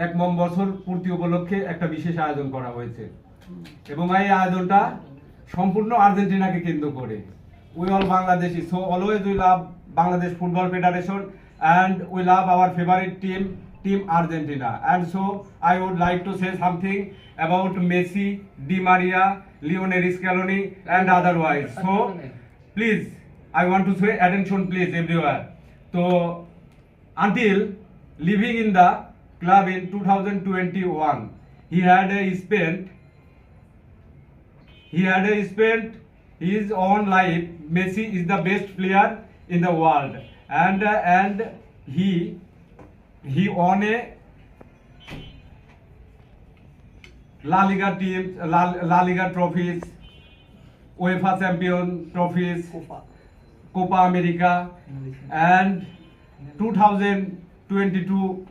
1 বছর পূর্তি উপলক্ষে একটা বিশেষ আয়োজন করা হয়েছে এবং এই আয়োজনটা সম্পূর্ণ আর্জেন্টিনাকে কেন্দ্র করে। We all Bangladeshi, so always we love Bangladesh football federation and we love our favorite team Argentina. And so I would like to say something about Messi, Di Maria, Lionel Scaloni and otherwise. So please, I want to say attention please everywhere. So until living in the club in 2021, he had spent his own life. Messi is the best player in the world, and he won a La Liga trophies, UEFA Champion trophies, Copa America, and 2022